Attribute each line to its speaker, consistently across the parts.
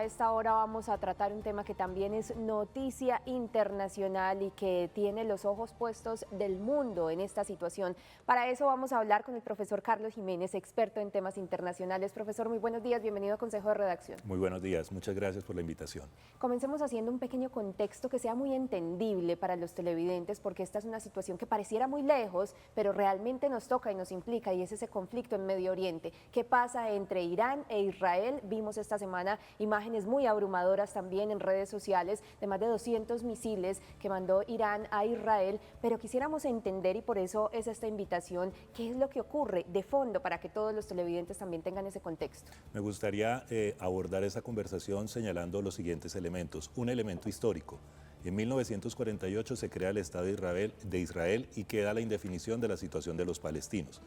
Speaker 1: A esta hora vamos a tratar un tema que también es noticia internacional y que tiene los ojos puestos del mundo en esta situación. Para eso vamos a hablar con el profesor Carlos Jiménez, experto en temas internacionales. Profesor, muy buenos días, bienvenido a Consejo de Redacción.
Speaker 2: Muy buenos días, muchas gracias por la invitación.
Speaker 1: Comencemos haciendo un pequeño contexto que sea muy entendible para los televidentes, porque esta es una situación que pareciera muy lejos, pero realmente nos toca y nos implica, y es ese conflicto en Medio Oriente. ¿Qué pasa entre Irán e Israel? Vimos esta semana imágenes muy abrumadoras también en redes sociales de más de 200 misiles que mandó Irán a Israel, pero quisiéramos entender, y por eso es esta invitación, qué es lo que ocurre de fondo para que todos los televidentes también tengan ese contexto.
Speaker 2: Me gustaría abordar esa conversación señalando los siguientes elementos. Un elemento histórico. En 1948 se crea el Estado de Israel y queda la indefinición de la situación de los palestinos.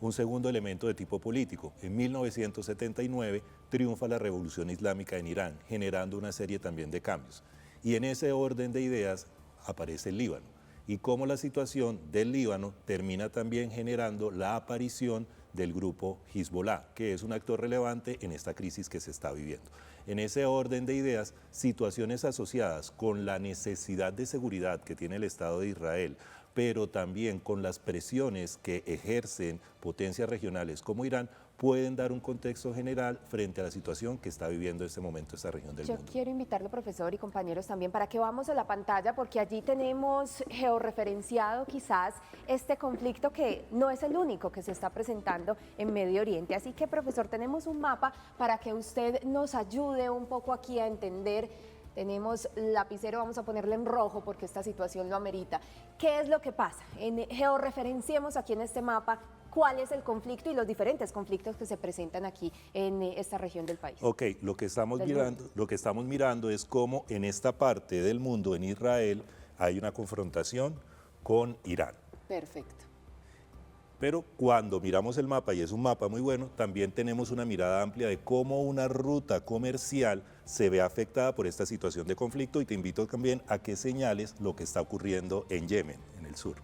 Speaker 2: Un segundo elemento de tipo político. En 1979 triunfa la Revolución Islámica en Irán, generando una serie también de cambios. Y en ese orden de ideas aparece el Líbano. Y cómo la situación del Líbano termina también generando la aparición del grupo Hezbollah, que es un actor relevante en esta crisis que se está viviendo. En ese orden de ideas, situaciones asociadas con la necesidad de seguridad que tiene el Estado de Israel, pero también con las presiones que ejercen potencias regionales como Irán, pueden dar un contexto general frente a la situación que está viviendo en este momento esta región del mundo.
Speaker 1: Yo quiero invitarlo, profesor y compañeros, también para que vamos a la pantalla, porque allí tenemos georreferenciado quizás este conflicto que no es el único que se está presentando en Medio Oriente. Así que, profesor, tenemos un mapa para que usted nos ayude un poco aquí a entender. Tenemos lapicero, vamos a ponerle en rojo porque esta situación lo amerita. ¿Qué es lo que pasa? Georreferenciemos aquí en este mapa cuál es el conflicto y los diferentes conflictos que se presentan aquí en esta región del país.
Speaker 2: Ok, lo que estamos mirando es cómo en esta parte del mundo, en Israel, hay una confrontación con Irán.
Speaker 1: Perfecto.
Speaker 2: Pero cuando miramos el mapa, y es un mapa muy bueno, también tenemos una mirada amplia de cómo una ruta comercial se ve afectada por esta situación de conflicto, y te invito también a que señales lo que está ocurriendo en Yemen, en el sur.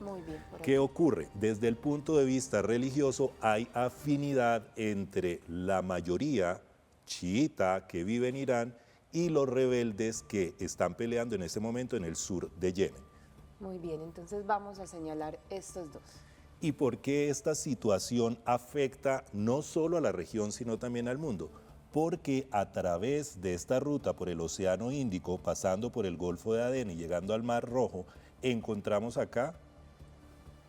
Speaker 1: Muy bien.
Speaker 2: ¿Qué ocurre? Desde el punto de vista religioso hay afinidad entre la mayoría chiita que vive en Irán y los rebeldes que están peleando en este momento en el sur de Yemen.
Speaker 1: Muy bien, entonces vamos a señalar estos dos.
Speaker 2: ¿Y por qué esta situación afecta no solo a la región, sino también al mundo? Porque a través de esta ruta por el Océano Índico, pasando por el Golfo de Adén y llegando al Mar Rojo, encontramos acá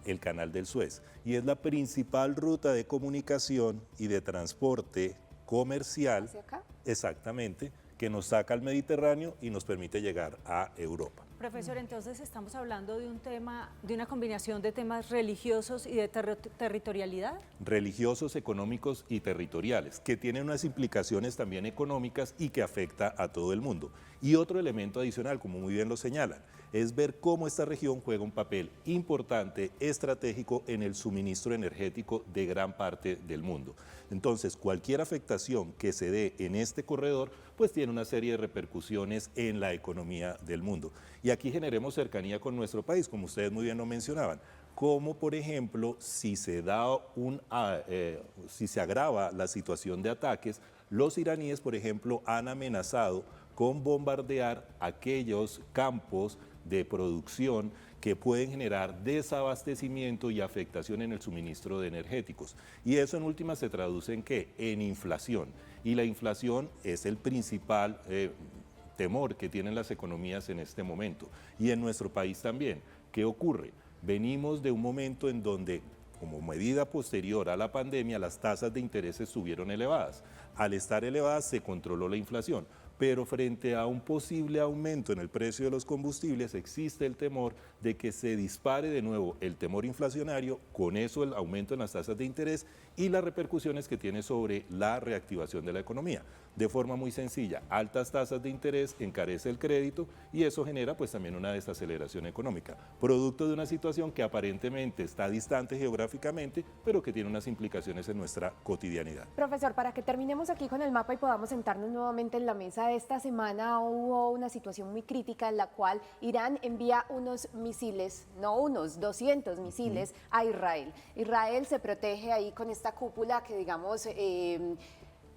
Speaker 2: el Canal del Suez. Y es la principal ruta de comunicación y de transporte comercial,
Speaker 1: ¿Hacia acá?
Speaker 2: Exactamente, que nos saca al Mediterráneo y nos permite llegar a Europa.
Speaker 3: Profesor, entonces estamos hablando de un tema, de una combinación de temas religiosos y de territorialidad.
Speaker 2: Religiosos, económicos y territoriales, que tienen unas implicaciones también económicas y que afecta a todo el mundo. Y otro elemento adicional, como muy bien lo señalan, es ver cómo esta región juega un papel importante, estratégico en el suministro energético de gran parte del mundo. Entonces, cualquier afectación que se dé en este corredor, pues tiene una serie de repercusiones en la economía del mundo. Y aquí generemos cercanía con nuestro país, como ustedes muy bien lo mencionaban, como por ejemplo, si se agrava la situación de ataques, los iraníes, por ejemplo, han amenazado con bombardear aquellos campos de producción que pueden generar desabastecimiento y afectación en el suministro de energéticos. Y eso en última se traduce en ¿qué? En inflación. Y la inflación es el principal temor que tienen las economías en este momento. Y en nuestro país también. ¿Qué ocurre? Venimos de un momento en donde, como medida posterior a la pandemia, las tasas de interés estuvieron elevadas. Al estar elevadas se controló la inflación, pero frente a un posible aumento en el precio de los combustibles existe el temor de que se dispare de nuevo el temor inflacionario, con eso el aumento en las tasas de interés y las repercusiones que tiene sobre la reactivación de la economía. De forma muy sencilla, altas tasas de interés encarece el crédito y eso genera pues también una desaceleración económica, producto de una situación que aparentemente está distante geográficamente, pero que tiene unas implicaciones en nuestra cotidianidad.
Speaker 1: Profesor, para que terminemos aquí con el mapa y podamos sentarnos nuevamente en la mesa, esta semana hubo una situación muy crítica en la cual Irán envía unos misiles, no unos, 200 misiles a Israel. Israel se protege ahí con esta cúpula que digamos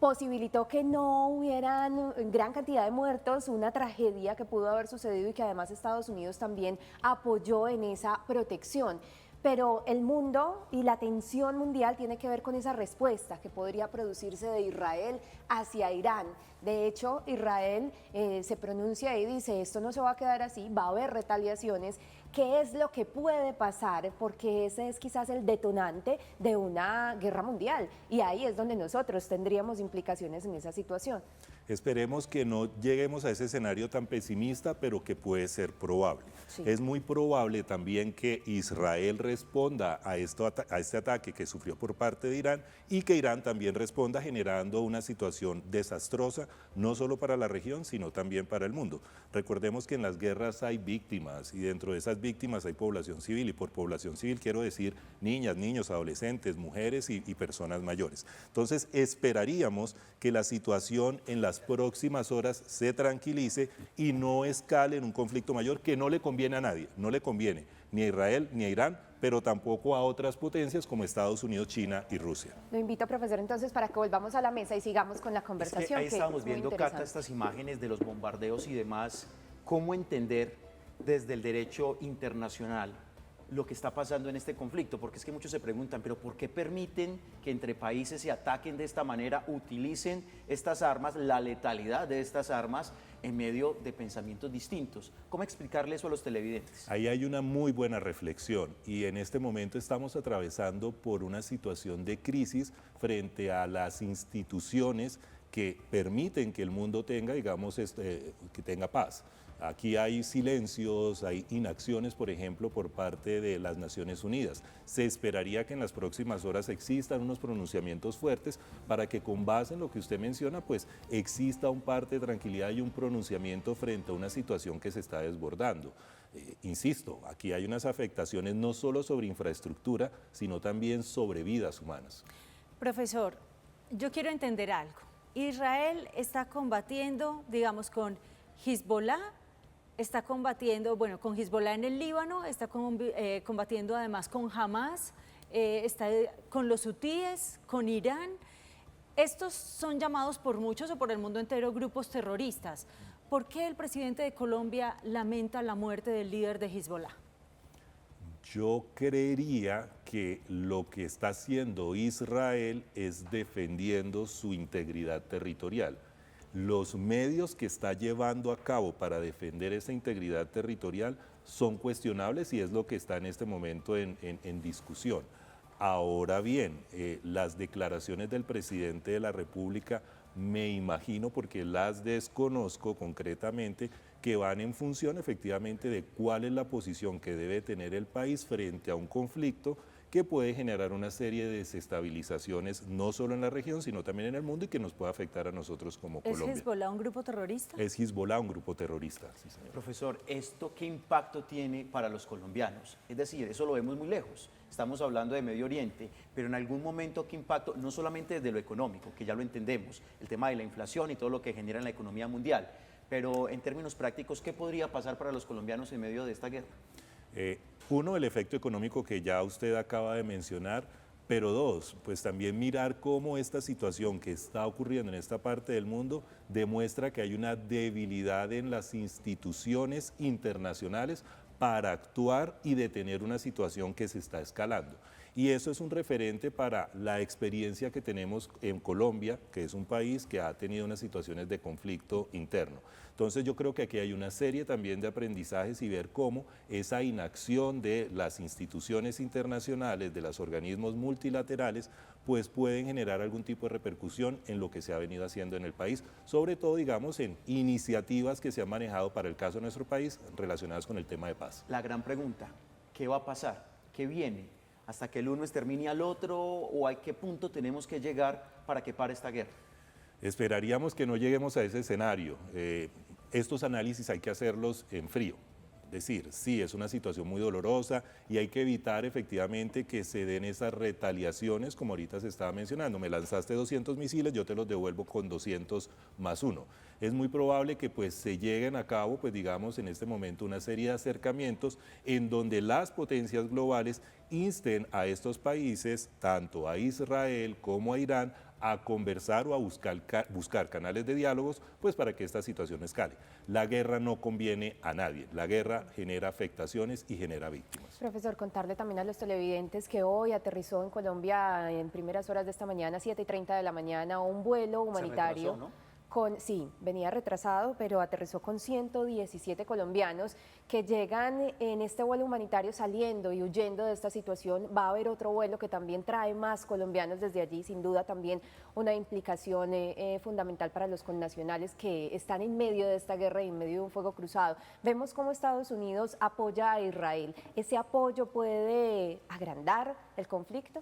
Speaker 1: posibilitó que no hubieran gran cantidad de muertos, una tragedia que pudo haber sucedido y que además Estados Unidos también apoyó en esa protección. Pero el mundo y la tensión mundial tiene que ver con esa respuesta que podría producirse de Israel hacia Irán. De hecho, Israel se pronuncia y dice, esto no se va a quedar así, va a haber retaliaciones. ¿Qué es lo que puede pasar? Porque ese es quizás el detonante de una guerra mundial y ahí es donde nosotros tendríamos implicaciones en esa situación.
Speaker 2: Esperemos que no lleguemos a ese escenario tan pesimista, pero que puede ser probable.
Speaker 1: Sí.
Speaker 2: Es muy probable también que Israel responda a este ataque que sufrió por parte de Irán y que Irán también responda generando una situación desastrosa, no solo para la región, sino también para el mundo. Recordemos que en las guerras hay víctimas y dentro de esas víctimas hay población civil, y por población civil quiero decir niñas, niños, adolescentes, mujeres y personas mayores. Entonces esperaríamos que la situación en las próximas horas se tranquilice y no escale en un conflicto mayor que no le conviene a nadie, no le conviene ni a Israel ni a Irán, pero tampoco a otras potencias como Estados Unidos, China y Rusia.
Speaker 1: Lo invito, profesor, entonces para que volvamos a la mesa y sigamos con la conversación.
Speaker 4: Ahí estábamos
Speaker 1: es muy
Speaker 4: viendo, Cata, estas imágenes de los bombardeos y demás, cómo entender desde el derecho internacional lo que está pasando en este conflicto, porque es que muchos se preguntan, pero ¿por qué permiten que entre países se ataquen de esta manera, utilicen estas armas, la letalidad de estas armas en medio de pensamientos distintos? ¿Cómo explicarle eso a los televidentes?
Speaker 2: Ahí hay una muy buena reflexión y en este momento estamos atravesando por una situación de crisis frente a las instituciones que permiten que el mundo tenga, digamos, que tenga paz. Aquí hay silencios, hay inacciones, por ejemplo, por parte de las Naciones Unidas. Se esperaría que en las próximas horas existan unos pronunciamientos fuertes para que con base en lo que usted menciona, pues exista un parte de tranquilidad y un pronunciamiento frente a una situación que se está desbordando. Insisto, aquí hay unas afectaciones no solo sobre infraestructura, sino también sobre vidas humanas.
Speaker 3: Profesor, yo quiero entender algo. Israel está combatiendo, digamos, con Hezbollah, está combatiendo, bueno, con Hezbollah en el Líbano, está combatiendo además con Hamas, está con los hutíes, con Irán. Estos son llamados por muchos o por el mundo entero grupos terroristas. ¿Por qué el presidente de Colombia lamenta la muerte del líder de Hezbollah?
Speaker 2: Yo creería que lo que está haciendo Israel es defendiendo su integridad territorial. Los medios que está llevando a cabo para defender esa integridad territorial son cuestionables y es lo que está en este momento en discusión. Ahora bien, las declaraciones del presidente de la República, me imagino, porque las desconozco concretamente, que van en función efectivamente de cuál es la posición que debe tener el país frente a un conflicto que puede generar una serie de desestabilizaciones no solo en la región, sino también en el mundo y que nos puede afectar a nosotros como Colombia.
Speaker 3: ¿Es Hezbollah un grupo terrorista?
Speaker 2: Es Hezbollah un grupo terrorista, sí, señor.
Speaker 4: Profesor, ¿esto qué impacto tiene para los colombianos? Es decir, eso lo vemos muy lejos, estamos hablando de Medio Oriente, pero en algún momento qué impacto, no solamente desde lo económico, que ya lo entendemos, el tema de la inflación y todo lo que genera en la economía mundial, pero en términos prácticos, ¿qué podría pasar para los colombianos en medio de esta guerra?
Speaker 2: Uno, el efecto económico que ya usted acaba de mencionar, pero dos, pues también mirar cómo esta situación que está ocurriendo en esta parte del mundo demuestra que hay una debilidad en las instituciones internacionales para actuar y detener una situación que se está escalando. Y eso es un referente para la experiencia que tenemos en Colombia, que es un país que ha tenido unas situaciones de conflicto interno. Entonces yo creo que aquí hay una serie también de aprendizajes y ver cómo esa inacción de las instituciones internacionales, de los organismos multilaterales, pues pueden generar algún tipo de repercusión en lo que se ha venido haciendo en el país, sobre todo, digamos, en iniciativas que se han manejado para el caso de nuestro país relacionadas con el tema de paz.
Speaker 4: La gran pregunta, ¿qué va a pasar? ¿Qué viene? ¿Hasta que el uno extermine al otro o a qué punto tenemos que llegar para que pare esta guerra?
Speaker 2: Esperaríamos que no lleguemos a ese escenario. Estos análisis hay que hacerlos en frío. Es decir, sí, es una situación muy dolorosa y hay que evitar efectivamente que se den esas retaliaciones como ahorita se estaba mencionando. Me lanzaste 200 misiles, yo te los devuelvo con 200 más uno. Es muy probable que pues se lleguen a cabo, pues digamos en este momento una serie de acercamientos en donde las potencias globales insten a estos países, tanto a Israel como a Irán, a conversar o a buscar canales de diálogos, pues para que esta situación escale. La guerra no conviene a nadie, la guerra genera afectaciones y genera víctimas.
Speaker 1: Profesor, contarle también a los televidentes que hoy aterrizó en Colombia en primeras horas de esta mañana, 7:30 de la mañana, un vuelo humanitario.
Speaker 4: Se retrasó, ¿no?
Speaker 1: Sí, venía retrasado, pero aterrizó con 117 colombianos que llegan en este vuelo humanitario saliendo y huyendo de esta situación. Va a haber otro vuelo que también trae más colombianos desde allí, sin duda también una implicación fundamental para los connacionales que están en medio de esta guerra y en medio de un fuego cruzado. Vemos cómo Estados Unidos apoya a Israel. ¿Ese apoyo puede agrandar el conflicto?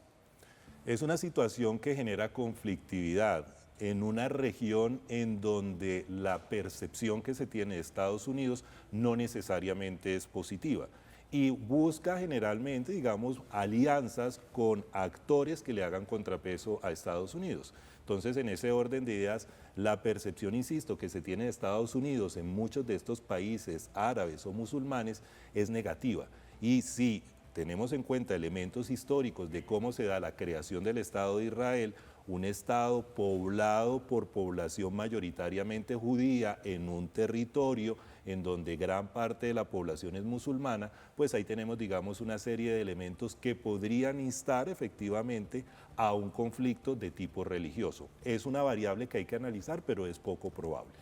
Speaker 2: Es una situación que genera conflictividad en una región en donde la percepción que se tiene de Estados Unidos no necesariamente es positiva y busca generalmente, digamos, alianzas con actores que le hagan contrapeso a Estados Unidos. Entonces, en ese orden de ideas, la percepción, insisto, que se tiene de Estados Unidos en muchos de estos países árabes o musulmanes es negativa. Y si tenemos en cuenta elementos históricos de cómo se da la creación del Estado de Israel, un Estado poblado por población mayoritariamente judía en un territorio en donde gran parte de la población es musulmana, pues ahí tenemos, digamos, una serie de elementos que podrían instar efectivamente a un conflicto de tipo religioso. Es una variable que hay que analizar, pero es poco probable.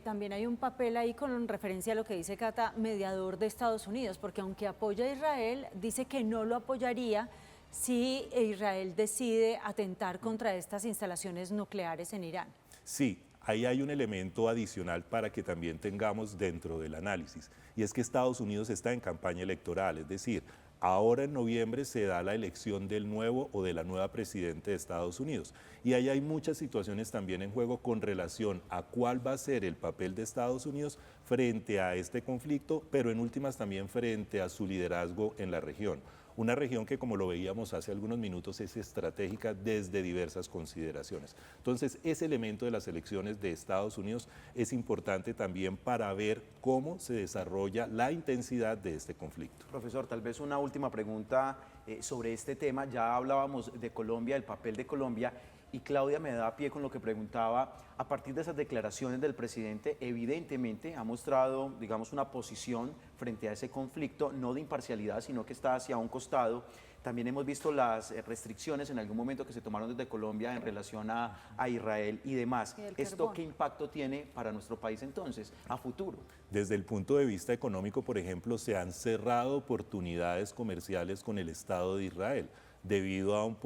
Speaker 3: También hay un papel ahí con referencia a lo que dice Cata, mediador de Estados Unidos, porque aunque apoya a Israel, dice que no lo apoyaría si Israel decide atentar contra estas instalaciones nucleares en Irán.
Speaker 2: Sí, ahí hay un elemento adicional para que también tengamos dentro del análisis, y es que Estados Unidos está en campaña electoral, es decir, ahora en noviembre se da la elección del nuevo o de la nueva presidente de Estados Unidos, y ahí hay muchas situaciones también en juego con relación a cuál va a ser el papel de Estados Unidos frente a este conflicto, pero en últimas también frente a su liderazgo en la región. Una región que, como lo veíamos hace algunos minutos, es estratégica desde diversas consideraciones. Entonces, ese elemento de las elecciones de Estados Unidos es importante también para ver cómo se desarrolla la intensidad de este conflicto.
Speaker 4: Profesor, tal vez una última pregunta sobre este tema. Ya hablábamos de Colombia, el papel de Colombia, y Claudia me da pie con lo que preguntaba. A partir de esas declaraciones del presidente, evidentemente ha mostrado, digamos, una posición frente a ese conflicto, no de imparcialidad, sino que está hacia un costado. También hemos visto las restricciones en algún momento que se tomaron desde Colombia en relación a Israel y demás. ¿Esto qué impacto tiene para nuestro país entonces, a futuro?
Speaker 2: Desde el punto de vista económico, por ejemplo, se han cerrado oportunidades comerciales con el Estado de Israel debido a una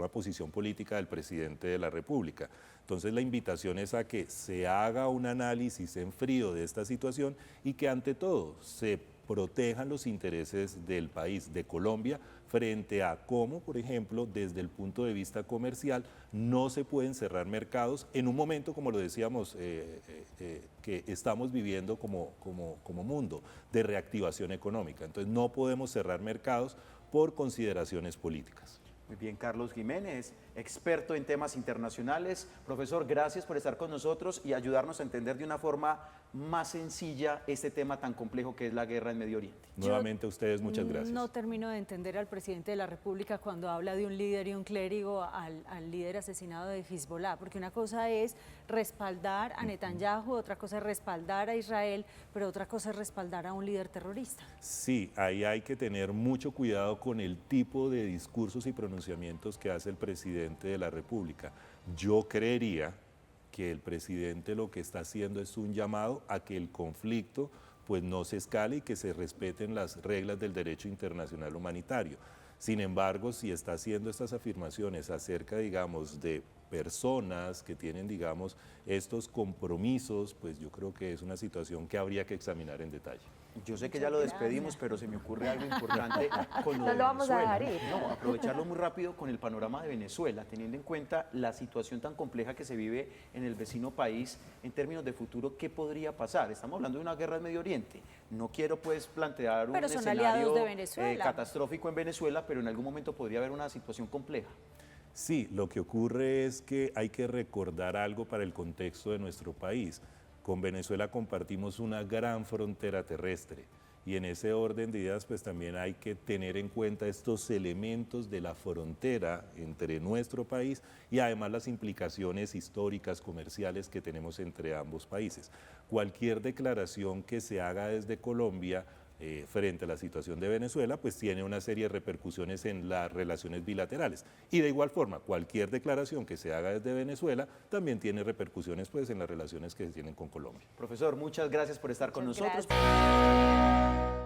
Speaker 2: posición política del presidente de la República. Entonces la invitación es a que se haga un análisis en frío de esta situación y que ante todo se protejan los intereses del país, de Colombia, frente a cómo, por ejemplo, desde el punto de vista comercial, no se pueden cerrar mercados en un momento, como lo decíamos, que estamos viviendo como mundo, de reactivación económica. Entonces no podemos cerrar mercados por consideraciones políticas.
Speaker 4: Muy bien, Carlos Jiménez, experto en temas internacionales. Profesor, gracias por estar con nosotros y ayudarnos a entender de una forma más sencilla este tema tan complejo que es la guerra en Medio Oriente.
Speaker 2: Nuevamente a ustedes, muchas gracias.
Speaker 3: No termino de entender al presidente de la República cuando habla de un líder y un clérigo al líder asesinado de Hezbollah, porque una cosa es respaldar a Netanyahu, otra cosa es respaldar a Israel, pero otra cosa es respaldar a un líder terrorista.
Speaker 2: Sí, ahí hay que tener mucho cuidado con el tipo de discursos y pronunciamientos que hace el presidente de la República. Yo creería que el presidente lo que está haciendo es un llamado a que el conflicto pues no se escale y que se respeten las reglas del derecho internacional humanitario. Sin embargo, si está haciendo estas afirmaciones acerca, digamos, de personas que tienen, digamos, estos compromisos, pues yo creo que es una situación que habría que examinar en detalle.
Speaker 4: Yo sé que ya lo despedimos, pero se me ocurre algo importante con lo de
Speaker 1: No lo vamos a
Speaker 4: Venezuela.
Speaker 1: dejar ir.
Speaker 4: No, aprovecharlo muy rápido con el panorama de Venezuela, teniendo en cuenta la situación tan compleja que se vive en el vecino país en términos de futuro, ¿qué podría pasar? Estamos hablando de una guerra en Medio Oriente. No quiero pues plantear un
Speaker 3: Pero son
Speaker 4: escenario
Speaker 3: aliados de Venezuela.
Speaker 4: catastrófico en Venezuela, pero en algún momento podría haber una situación compleja.
Speaker 2: Sí, lo que ocurre es que hay que recordar algo para el contexto de nuestro país. Con Venezuela compartimos una gran frontera terrestre y en ese orden de ideas pues también hay que tener en cuenta estos elementos de la frontera entre nuestro país y además las implicaciones históricas, comerciales que tenemos entre ambos países. Cualquier declaración que se haga desde Colombia frente a la situación de Venezuela, pues tiene una serie de repercusiones en las relaciones bilaterales. Y de igual forma, cualquier declaración que se haga desde Venezuela también tiene repercusiones pues en las relaciones que se tienen con Colombia.
Speaker 4: Profesor, muchas gracias por estar con
Speaker 1: Muchas
Speaker 4: nosotros.
Speaker 1: gracias.